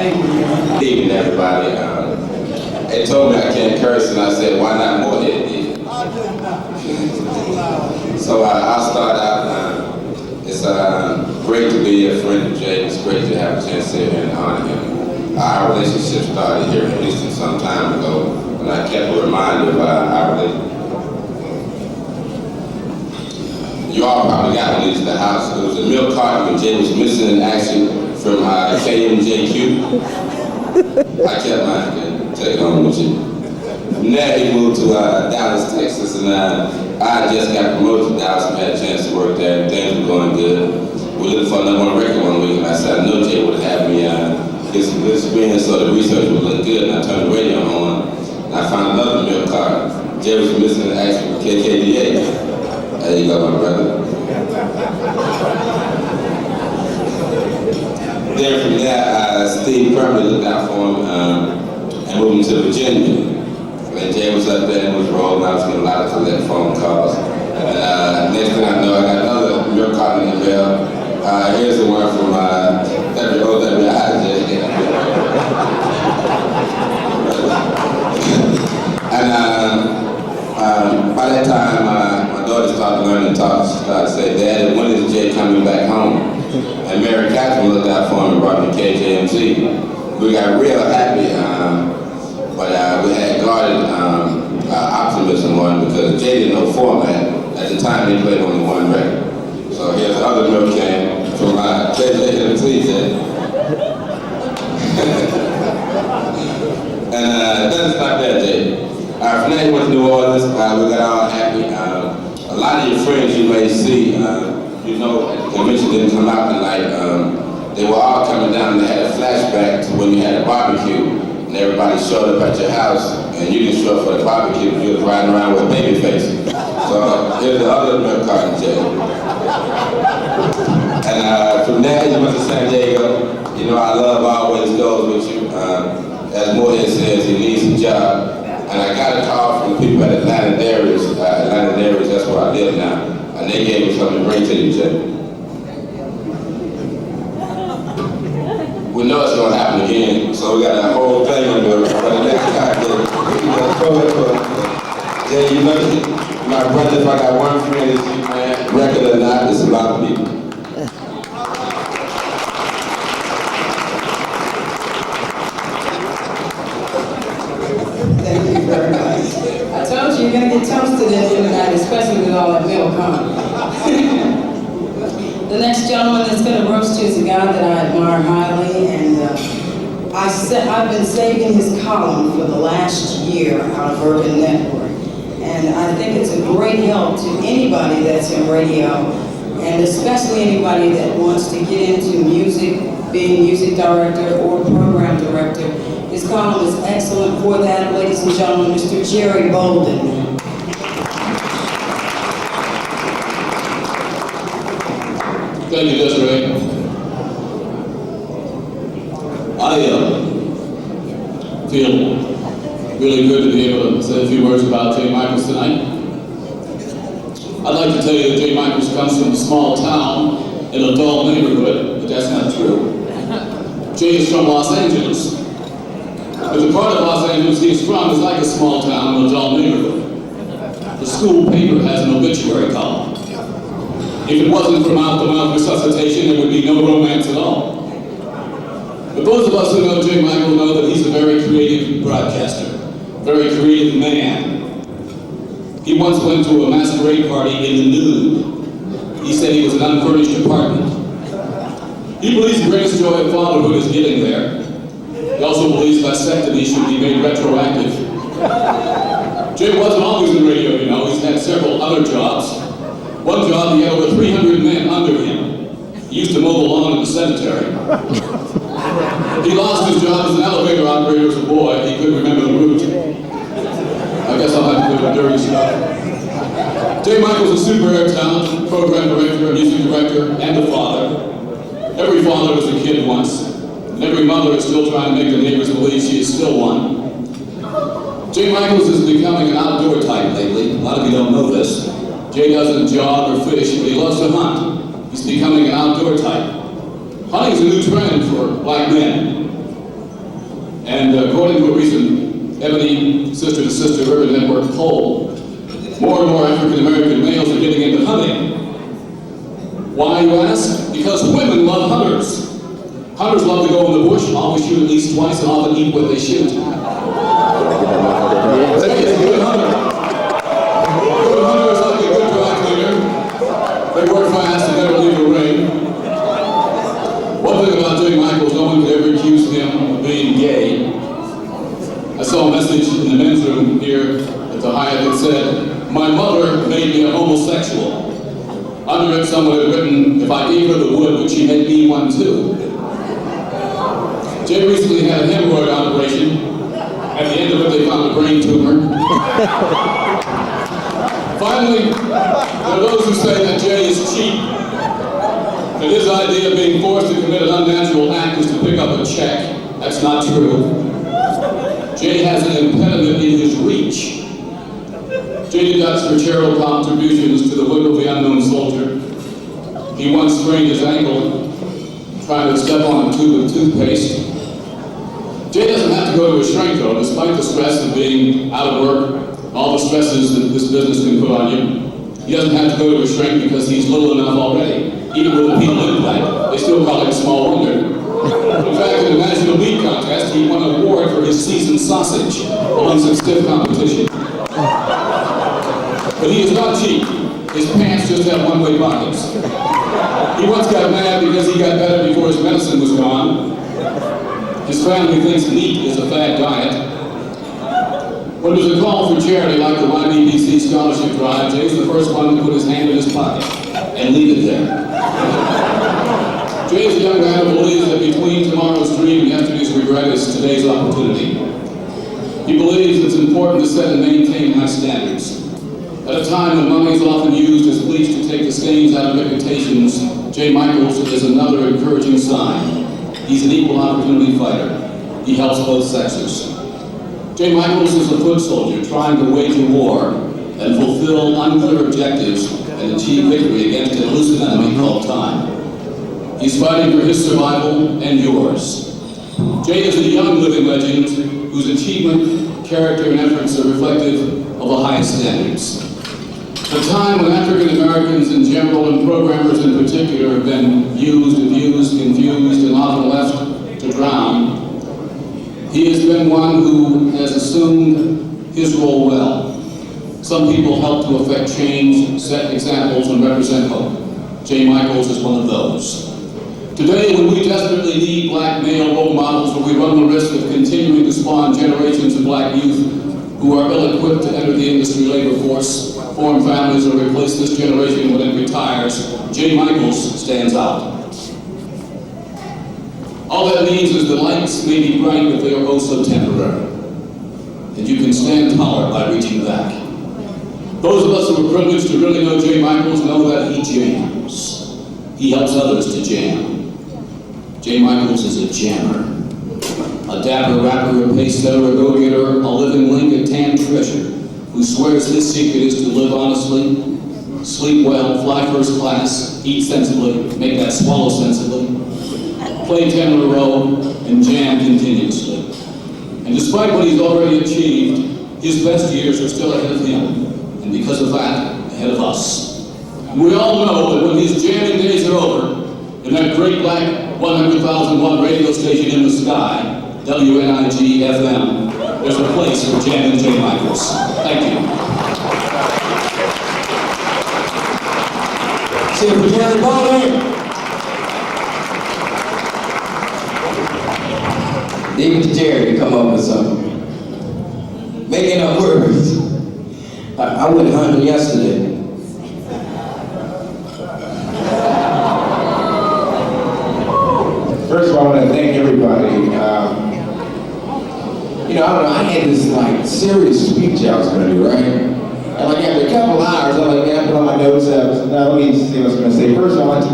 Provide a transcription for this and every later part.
Thank you. Good evening, everybody. They told me I can't curse, and I said, why not more than me? So I'll start out. It's great to be a friend of Jay. It's great to have a chance to sit here and honor him. Our relationship started here in Houston some time ago, and I kept a reminder of our relationship. You all probably got one to the house. It was a milk carton when Jay was missing in action from KMJQ. I kept mine and take it home with you. From there, he moved to Dallas, Texas, and I just got promoted to Dallas and had a chance to work there, and things were going good. We were looking for another one record one week, and I said, I know Jay would have me get some good experience so the research would look good, and I turned the radio on, and I found another milk carton. Jay was missing in action from KKDA. There you go, my brother. Then from there, Steve permanently looked out for him and moved him to Virginia. When Jay was up there and was rolling, I was getting a lot of collect phone calls. And next thing I know, I got another milk carton in the mail. Here's the one from WOWIJ. And by that time, my daughter started learning to talk. She started to say, Dad, when is Jay coming back home? And Mary Catherine looked out for him and brought me to KJMZ. We got real happy, but we had guarded optimism on because Jay didn't know format. At the time, they played only one record. So here's the other milk can from KJMZ. And it doesn't stop there, Jay. From there, we went to New Orleans. We got all happy. A lot of your friends you may see, you know, at the convention didn't come out tonight. They were all coming down and they had a flashback to when you had a barbecue and everybody showed up at your house and you didn't show up for the barbecue because you was riding around with a baby face. So here's the other milk carton, Jay. And from there, you went to San Diego. You know, our love always goes with you. As Moorhead says, he needs a job. And I got a call from the people at Atlanta Dairies, that's where I live now, and they gave me something to bring to you, Jay. We know it's going to happen again, so we got a whole thing on the next time. Jay, you know, my brother, if I got one friend, it's you, man, record or not, it's a lot of people. Thank you very much. I told you you're going to get toasted in here tonight, especially with all that milk on. The next gentleman that's going to roast you is a guy that I admire highly, and I've been saving his column for the last year out of Urban Network. And I think it's a great help to anybody that's in radio, and especially anybody that wants to get into music, being music director or program director. His column is excellent for that, ladies and gentlemen, Mr. Jerry Bolden. Thank you, Desiree. I feel really good to be able to say a few words about Jay Michaels tonight. I'd like to tell you that Jay Michaels comes from a small town in a dull neighborhood, but that's not true. Jay is from Los Angeles. But the part of Los Angeles he's from is like a small town in a dull neighborhood. The school paper has an obituary column. If it wasn't for mouth-to-mouth resuscitation, there would be no romance at all. But those of us who know Jay Michaels know that he's a very creative broadcaster, very creative man. He once went to a masquerade party in the nude. He said he was an unfurnished apartment. He believes the greatest joy of fatherhood is getting there. He also believes vasectomy should be made retroactive. Jay wasn't always in radio, you know. He's had several other jobs. One job, he had over 300 men under him. He used to mow the lawn in the cemetery. He lost his job as an elevator operator as a boy. He couldn't remember the route. I guess I'll have to do the dirty stuff. Jay Michaels is a super talent, program director, a music director, and a father. Every father was a kid once. And every mother is still trying to make the neighbors believe she is still one. Jay Michaels is becoming an outdoor type lately. A lot of you don't know this. Jay doesn't jog or fish, but he loves to hunt. He's becoming an outdoor type. Hunting is a new trend for black men. And according to a recent Ebony Sister to Sister Urban Network poll, more and more African American males are getting into hunting. Why, you ask? Because women love hunters. Hunters love to go in the bush, always shoot at least twice, and often eat what they shoot. Jay is a good hunter. Good hunters like a good dry cleaner. They work fast and never leave a ring. One thing about Jay Michaels, no one could ever accuse him of being gay. I saw a message in the men's room here at the Hyatt that said, "My mother made me a homosexual." Under it, someone had written, "If I gave her the wood, would she make me one too?" Jay recently had a hemorrhoid operation. At the end of it, they found a brain tumor. Finally, there are those who say that Jay is cheap. That his idea of being forced to commit an unnatural act is to pick up a check. That's not true. Jay has an impediment in his reach. Jay deducts for charitable contributions to the Widow of the Unknown Soldier. He once sprained his ankle trying to step on a tube of toothpaste. Jay doesn't have to go to a shrink though, despite the stress of being out of work, all the stresses that this business can put on you. He doesn't have to go to a shrink because he's little enough already. Even with a penal implant, they still call him small wonder. In fact, in the National Meat Contest, he won an award for his seasoned sausage among some stiff competition. But he is not cheap. His pants just have one-way pockets. He once got mad because he got better before his medicine was gone. His family thinks meat is a fad diet. When there's a call for charity like the YBPC scholarship drive, Jay's the first one to put his hand in his pocket and leave it there. Jay is a young man who believes that between tomorrow's dream and yesterday's regret is today's opportunity. He believes it's important to set and maintain high standards. At a time when money is often used as bleach to take the stains out of reputations, Jay Michaels is another encouraging sign. He's an equal opportunity fighter. He helps both sexes. Jay Michaels is a foot soldier trying to wage a war and fulfill unclear objectives and achieve victory against an elusive enemy called time. He's fighting for his survival and yours. Jay is a young living legend whose achievement, character, and efforts are reflective of the highest standards. A time when African Americans in general and programmers in particular have been used, abused, confused, and often left to drown. He has been one who has assumed his role well. Some people help to affect change, set examples, and represent hope. Jay Michaels is one of those. Today, when we desperately need black male role models, where we run the risk of continuing to spawn generations of black youth who are ill-equipped to enter the industry labor force, form families, or replace this generation when it retires, Jay Michaels stands out. All that means is the lights may be bright, but they are also temporary. And you can stand taller by reaching back. Those of us who are privileged to really know Jay Michaels know that he jams. He helps others to jam. Jay Michaels is a jammer. A dapper rapper, a pace setter, a go-getter, a living link, a tan treasure, who swears his secret is to live honestly, sleep well, fly first class, eat sensibly, make that swallow sensibly, play 10 in a row, and jam continuously. And despite what he's already achieved, his best years are still ahead of him, and because of that, ahead of us. And we all know that when his jamming days are over, in that great black 100,001 radio station in the sky, WNIG-FM, there's a place for Jam and Jay Michaels. Thank you. See you for Jerry Bowler. Leave it to Jerry to come up with something. Making up words. I went hunting yesterday. First of all, I want to thank everybody. I don't know, I had this serious speech I was going to do, right? And after a couple hours, I'm like, man, I put all my notes up. So now let me see what I was going to say. First, I want to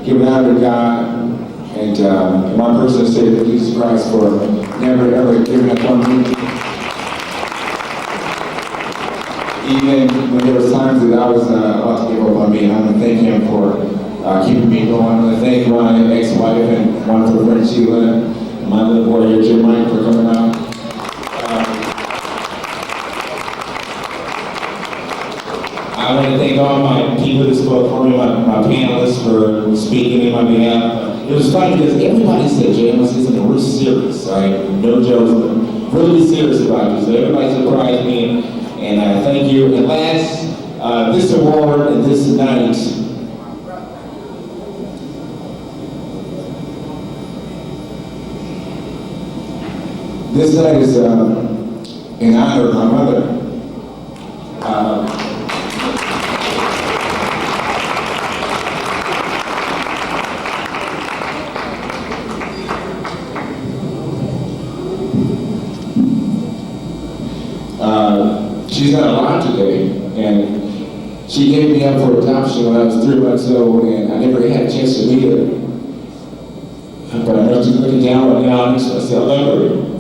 give an honor to God and my personal Savior, Jesus Christ, for never, ever giving up on me. Even when there was times that I was about to give up on me, and I want to thank Him for keeping me going. I want to thank my ex-wife and wonderful friend Sheila, and my little boy here, Jim Mike, for coming out. all my people that spoke for me, my panelists for speaking in my behalf. It was funny because everybody said, Jay, I must say something real serious, all right? No jokes, but really serious about you. So everybody surprised me, and thank you. And last, this award and this night, this night is in honor of my mother. She's not alive today, and she gave me up for adoption when I was 3 months old, and I never had a chance to meet her. But I know she's looking down right now, and I love her.